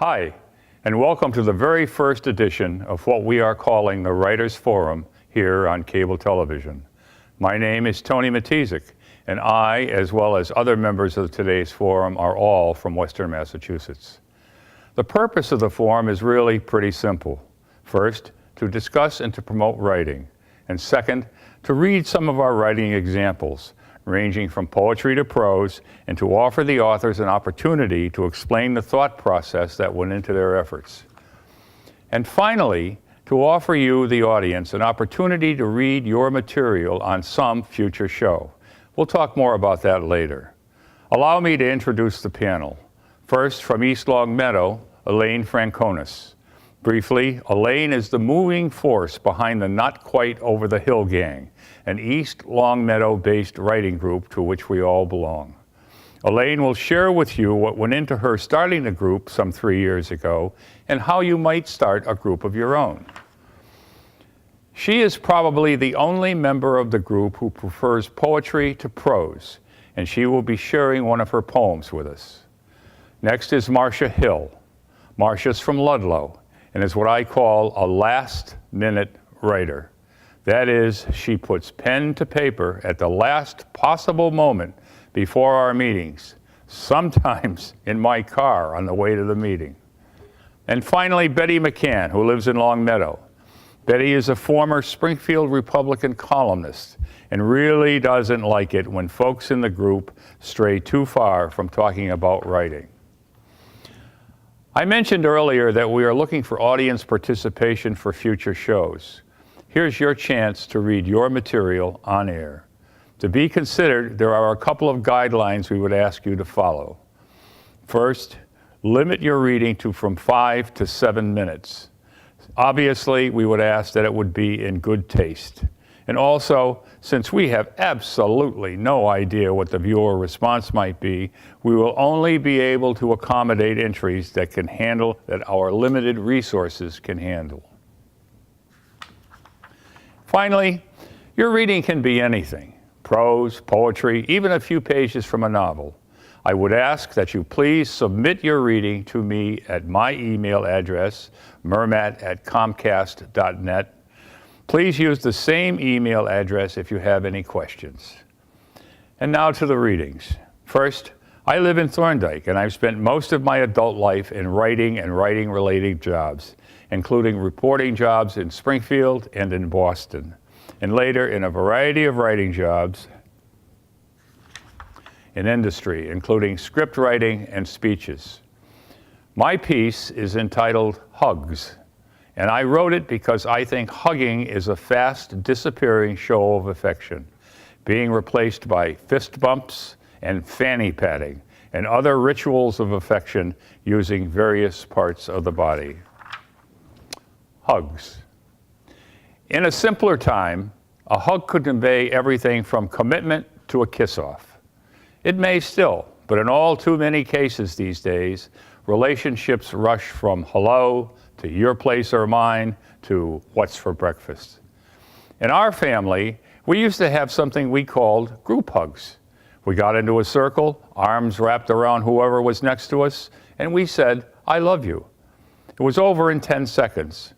Hi, and welcome to the very first edition of what we are calling the Writers' Forum here on cable television. My name is Tony Matizik, and I, as well as other members of today's forum, are all from Western Massachusetts. The purpose of the forum is really pretty simple. First, to discuss and to promote writing, and second, to read some of our writing examples, ranging from poetry to prose, and to offer the authors an opportunity to explain the thought process that went into their efforts. And finally, to offer you, the audience, an opportunity to read your material on some future show. We'll talk more about that later. Allow me to introduce the panel. First, from East Longmeadow, Elaine Francona. Briefly, Elaine is the moving force behind the Not Quite Over the Hill Gang, an East Longmeadow-based writing group to which we all belong. Elaine will share with you what went into her starting the group some 3 years ago and how you might start a group of your own. She is probably the only member of the group who prefers poetry to prose, and she will be sharing one of her poems with us. Next is Marcia Hill. Marcia's from Ludlow and is what I call a last-minute writer. That is, she puts pen to paper at the last possible moment before our meetings, sometimes in my car on the way to the meeting. And finally, Betty Mccann, who lives in Longmeadow. Betty is a former Springfield Republican columnist and really doesn't like it when folks in the group stray too far from talking about writing. I mentioned earlier that we are looking for audience participation for future shows. Here's your chance to read your material on air. To be considered, there are a couple of guidelines we would ask you to follow. First, limit your reading to from 5 to 7 minutes. Obviously, we would ask that it would be in good taste. And also, since we have absolutely no idea what the viewer response might be, we will only be able to accommodate entries that our limited resources can handle. Finally, your reading can be anything: prose, poetry, even a few pages from a novel. I would ask that you please submit your reading to me at my email address, mermat@comcast.net. Please use the same email address if you have any questions. And now to the readings. First, I live in Thorndike, and I've spent most of my adult life in writing and writing-related jobs, including reporting jobs in Springfield and in Boston, and later in a variety of writing jobs in industry, including script writing and speeches. My piece is entitled Hugs, and I wrote it because I think hugging is a fast disappearing show of affection, being replaced by fist bumps and fanny patting and other rituals of affection using various parts of the body. Hugs. In a simpler time, a hug could convey everything from commitment to a kiss-off. It may still, but in all too many cases these days, relationships rush from hello to your place or mine to what's for breakfast. In our family, we used to have something we called group hugs. We got into a circle, arms wrapped around whoever was next to us, and we said, "I love you." It was over in 10 seconds.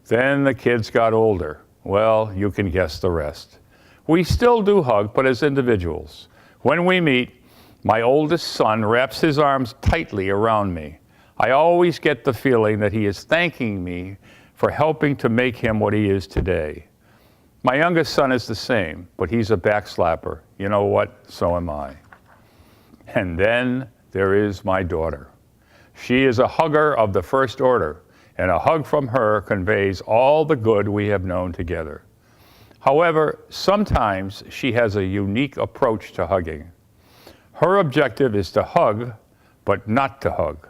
Then the kids got older. Well, you can guess the rest. We still do hug, but as individuals. When we meet, my oldest son wraps his arms tightly around me. I always get the feeling that he is thanking me for helping to make him what he is today. My youngest son is the same, but he's a backslapper. You know what? So am I. And then there is my daughter. She is a hugger of the first order, and a hug from her conveys all the good we have known together. However, sometimes she has a unique approach to hugging. Her objective is to hug, but not to hug.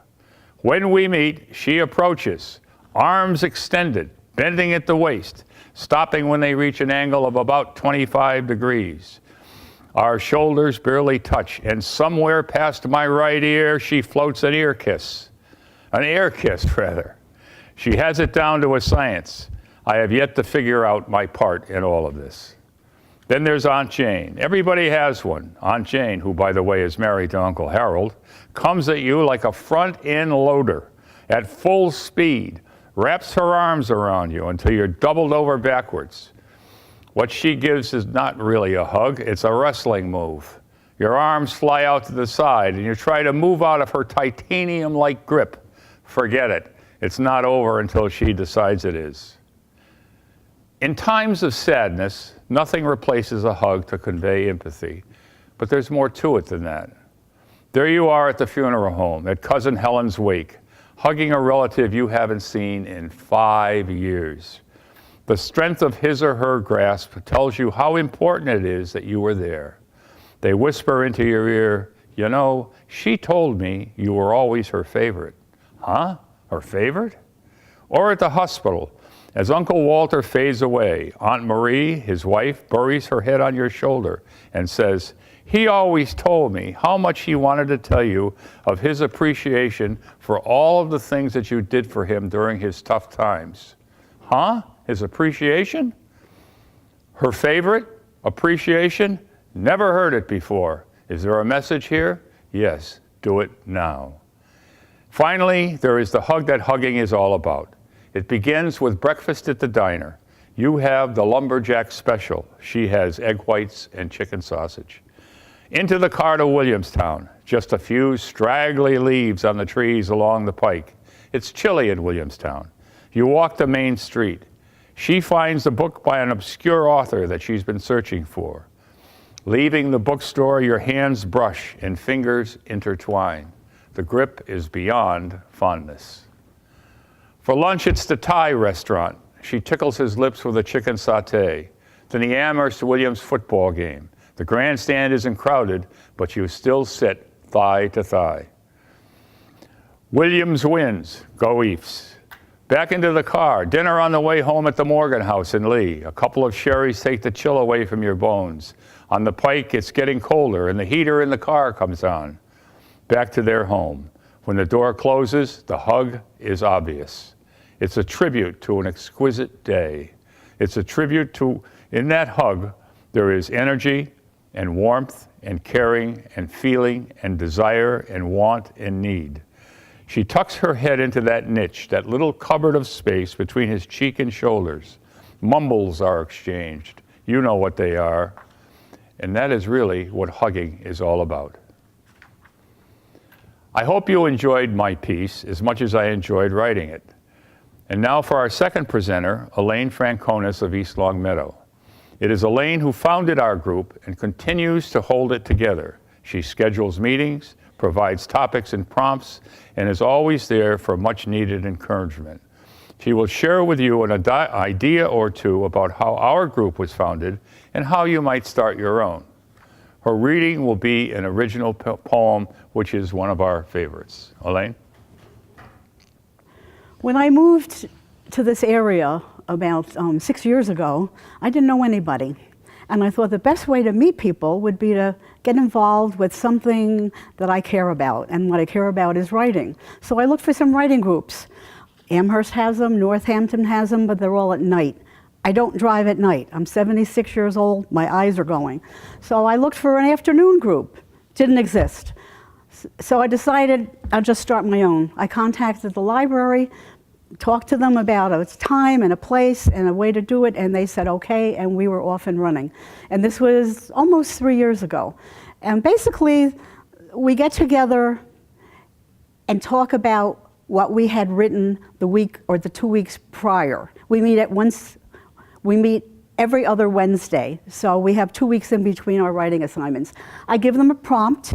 When we meet, she approaches, arms extended, bending at the waist, stopping when they reach an angle of about 25 degrees. Our shoulders barely touch, and somewhere past my right ear, she floats an ear kiss. An air kiss, rather. She has it down to a science. I have yet to figure out my part in all of this. Then there's Aunt Jane. Everybody has one. Aunt Jane, who, by the way, is married to Uncle Harold, comes at you like a front-end loader. at full speed, wraps her arms around you until you're doubled over backwards. What she gives is not really a hug, it's a wrestling move. Your arms fly out to the side and you try to move out of her titanium-like grip. Forget it. It's not over until she decides it is. In times of sadness, nothing replaces a hug to convey empathy. But there's more to it than that. There you are at the funeral home, at Cousin Helen's wake, hugging a relative you haven't seen in 5 years. The strength of his or her grasp tells you how important it is that you were there. They whisper into your ear, you know, she told me you were always her favorite. Huh? Her favorite? Or at the hospital, as Uncle Walter fades away, Aunt Marie, his wife, buries her head on your shoulder and says, he always told me how much he wanted to tell you of his appreciation for all of the things that you did for him during his tough times. Huh? His appreciation? Her favorite? Appreciation? Never heard it before. Is there a message here? Yes, do it now. Finally, there is the hug that hugging is all about. It begins with breakfast at the diner. You have the lumberjack special. She has egg whites and chicken sausage. Into the car to Williamstown. Just a few straggly leaves on the trees along the pike. It's chilly in Williamstown. You walk the main street. She finds a book by an obscure author that she's been searching for. Leaving the bookstore, your hands brush and fingers intertwine. The grip is beyond fondness. For lunch, it's the Thai restaurant. She tickles his lips with a chicken sauté. Then the Amherst Williams football game. The grandstand isn't crowded, but you still sit thigh to thigh. Williams wins. Go Eafs. Back into the car. Dinner on the way home at the Morgan House in Lee. A couple of sherries take the chill away from your bones. On the pike, it's getting colder, and the heater in the car comes on. Back to their home. When the door closes, the hug is obvious. It's a tribute to an exquisite day. It's a tribute to, in that hug, there is energy and warmth and caring and feeling and desire and want and need. She tucks her head into that niche, that little cupboard of space between his cheek and shoulders. Mumbles are exchanged. You know what they are. And that is really what hugging is all about. I hope you enjoyed my piece as much as I enjoyed writing it. And now for our second presenter, Elaine Francona of East Longmeadow. It is Elaine who founded our group and continues to hold it together. She schedules meetings, provides topics and prompts, and is always there for much needed encouragement. She will share with you an idea or two about how our group was founded and how you might start your own. Her reading will be an original poem, which is one of our favorites. Elaine? When I moved to this area about 6 years ago, I didn't know anybody. And I thought the best way to meet people would be to get involved with something that I care about. And what I care about is writing. So I looked for some writing groups. Amherst has them, Northampton has them, but they're all at night. I don't drive at night. I'm 76 years old, my eyes are going. So I looked for an afternoon group. Didn't exist. So I decided I'll just start my own. I contacted the library, talked to them about a time and a place and a way to do it, and they said okay, and we were off and running. And this was almost 3 years ago. And basically, we get together and talk about what we had written the week or the 2 weeks prior. We meet every other Wednesday, so we have 2 weeks in between our writing assignments. I give them a prompt.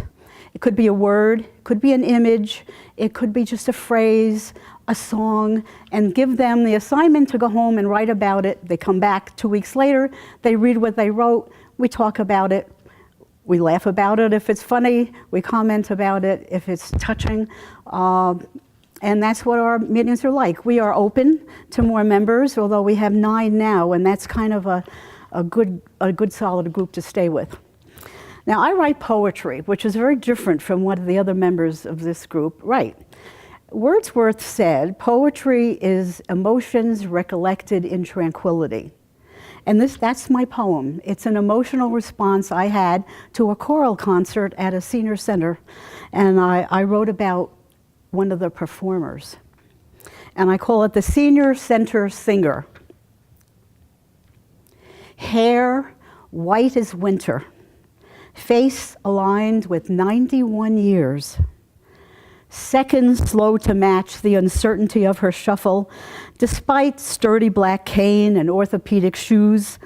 It could be a word, it could be an image, it could be just a phrase, a song, and give them the assignment to go home and write about it. They come back 2 weeks later, they read what they wrote, we talk about it, we laugh about it if it's funny, we comment about it if it's touching, and that's what our meetings are like. We are open to more members, although we have 9 now, and that's kind of a good solid group to stay with. Now, I write poetry, which is very different from what the other members of this group write. Wordsworth said, poetry is emotions recollected in tranquility. And that's my poem. It's an emotional response I had to a choral concert at a senior center, and I wrote about one of the performers. and I call it the Senior Center Singer. Hair white as winter, face aligned with 91 years. Seconds slow to match the uncertainty of her shuffle. Despite sturdy black cane and orthopedic shoes,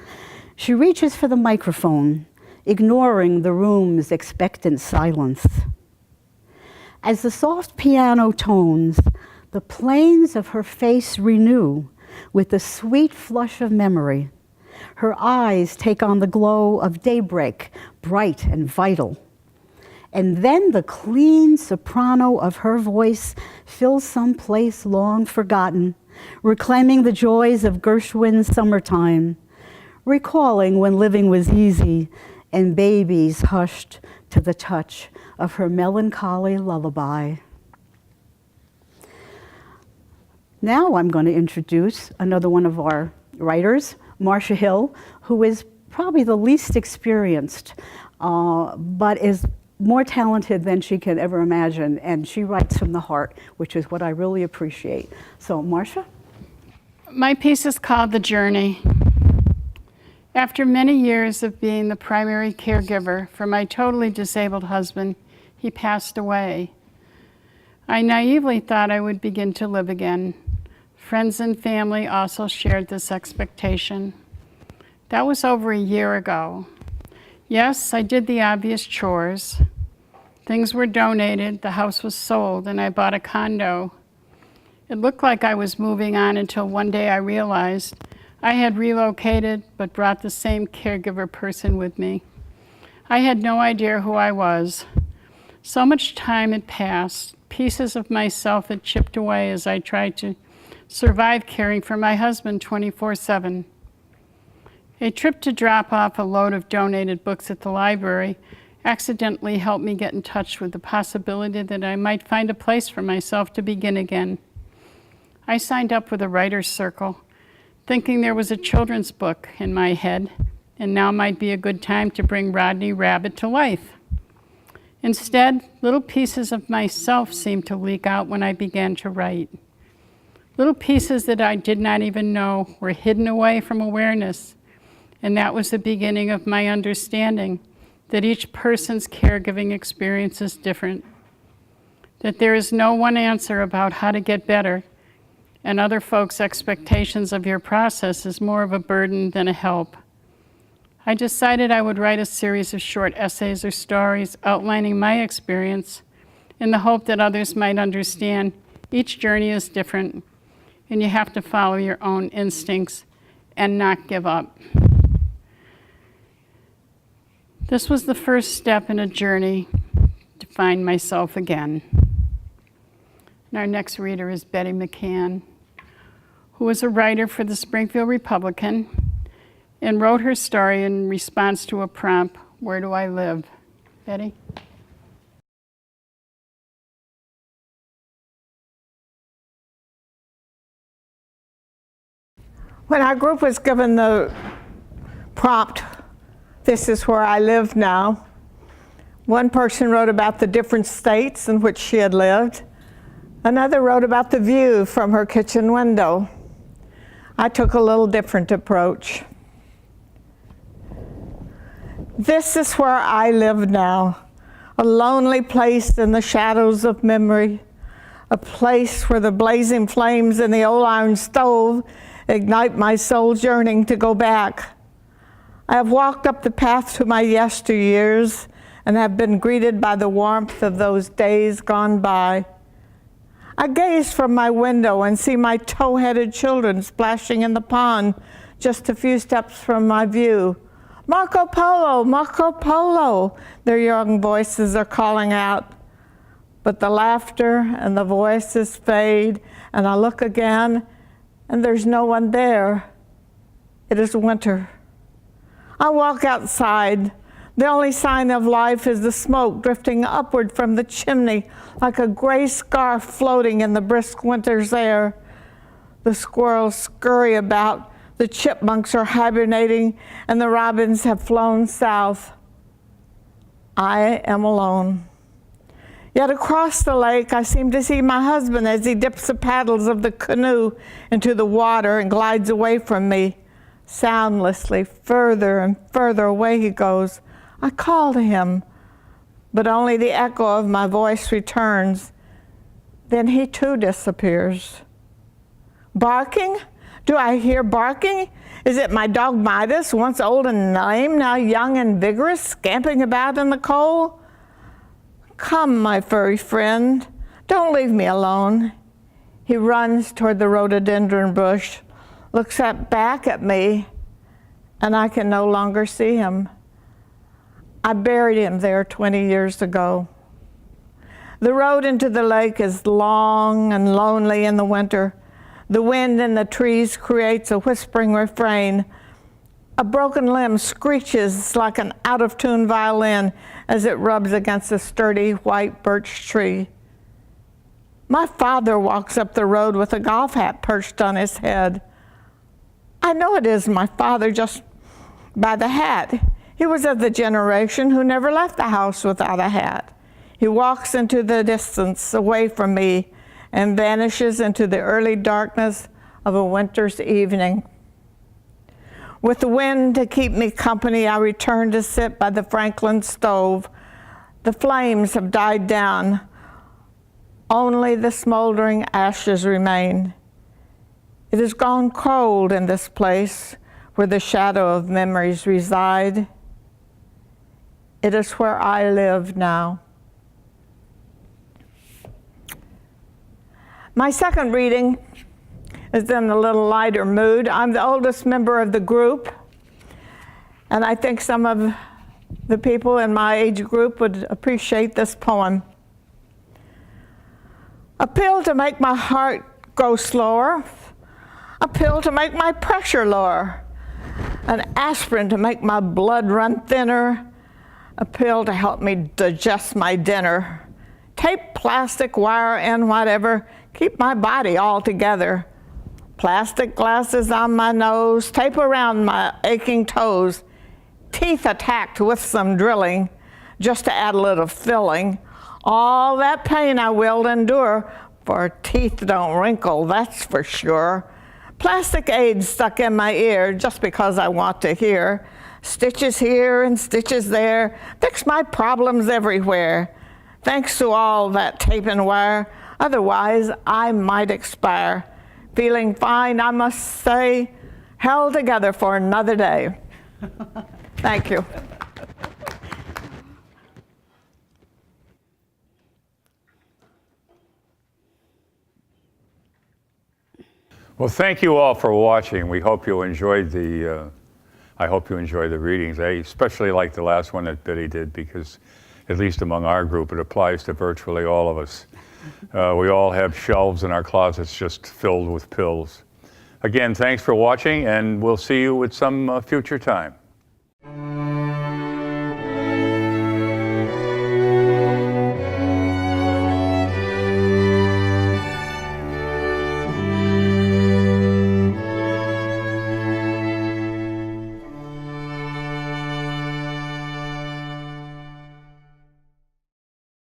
she reaches for the microphone, ignoring the room's expectant silence. As the soft piano tones, the planes of her face renew with the sweet flush of memory. Her eyes take on the glow of daybreak, bright and vital. And then the clean soprano of her voice fills some place long forgotten, reclaiming the joys of Gershwin's summertime, recalling when living was easy and babies hushed to the touch of her melancholy lullaby. Now I'm going to introduce another one of our writers, Marcia Hill, who is probably the least experienced, but is more talented than she can ever imagine, and she writes from the heart, which is what I really appreciate. So, Marcia? My piece is called The Journey. After many years of being the primary caregiver for my totally disabled husband, he passed away. I naively thought I would begin to live again. Friends and family also shared this expectation. That was over a year ago. Yes, I did the obvious chores. Things were donated, the house was sold, and I bought a condo. It looked like I was moving on until one day I realized I had relocated but brought the same caregiver person with me. I had no idea who I was. So much time had passed. Pieces of myself had chipped away as I tried to survive caring for my husband 24/7. A trip to drop off a load of donated books at the library accidentally helped me get in touch with the possibility that I might find a place for myself to begin again. I signed up with a writer's circle, thinking there was a children's book in my head, and now might be a good time to bring Rodney Rabbit to life. Instead, little pieces of myself seemed to leak out when I began to write. Little pieces that I did not even know were hidden away from awareness. And that was the beginning of my understanding that each person's caregiving experience is different. That there is no one answer about how to get better, and other folks' expectations of your process is more of a burden than a help. I decided I would write a series of short essays or stories outlining my experience in the hope that others might understand each journey is different, and you have to follow your own instincts and not give up. This was the first step in a journey to find myself again. And our next reader is Betty Mccann, who was a writer for the Springfield Republican and wrote her story in response to a prompt, "Where do I live?" Betty? When our group was given the prompt, "This is where I live now," one person wrote about the different states in which she had lived. Another wrote about the view from her kitchen window. I took a little different approach. This is where I live now, a lonely place in the shadows of memory, a place where the blazing flames in the old iron stove ignite my soul yearning to go back. I have walked up the path to my yesteryears and have been greeted by the warmth of those days gone by. I gaze from my window and see my tow-headed children splashing in the pond just a few steps from my view. "Marco Polo, Marco Polo," their young voices are calling out. But the laughter and the voices fade, and I look again, and there's no one there. It is winter. I walk outside. The only sign of life is the smoke drifting upward from the chimney like a gray scarf floating in the brisk winter's air. The squirrels scurry about, the chipmunks are hibernating, and the robins have flown south. I am alone. Yet across the lake, I seem to see my husband as he dips the paddles of the canoe into the water and glides away from me. Soundlessly, further and further away he goes. I call to him, but only the echo of my voice returns. Then he too disappears. Barking? Do I hear barking? Is it my dog Midas, once old and lame, now young and vigorous, scampering about in the cold? Come, my furry friend, don't leave me alone. He runs toward the rhododendron bush, looks back at me, and I can no longer see him. I buried him there 20 years ago. The road into the lake is long and lonely in the winter. The wind in the trees creates a whispering refrain. A broken limb screeches like an out-of-tune violin as it rubs against a sturdy white birch tree. My father walks up the road with a golf hat perched on his head. I know it is my father just by the hat. He was of the generation who never left the house without a hat. He walks into the distance away from me and vanishes into the early darkness of a winter's evening. With the wind to keep me company, I return to sit by the Franklin stove. The flames have died down. Only the smoldering ashes remain. It has gone cold in this place where the shadow of memories reside. It is where I live now. My second reading is in a little lighter mood. I'm the oldest member of the group, and I think some of the people in my age group would appreciate this poem. A pill to make my heart go slower, a pill to make my pressure lower, an aspirin to make my blood run thinner, a pill to help me digest my dinner, tape, plastic, wire, and whatever, keep my body all together. Plastic glasses on my nose, tape around my aching toes, teeth attacked with some drilling, just to add a little filling. All that pain I will endure, for teeth don't wrinkle, that's for sure. Plastic aids stuck in my ear, just because I want to hear. Stitches here and stitches there, fix my problems everywhere. Thanks to all that tape and wire, otherwise I might expire. Feeling fine, I must say, held together for another day. Thank you. Well, thank you all for watching. We hope you enjoyed I hope you enjoyed the readings. I especially like the last one that Betty did because, at least among our group, it applies to virtually all of us. We all have shelves in our closets just filled with pills. Again, thanks for watching, and we'll see you at some future time.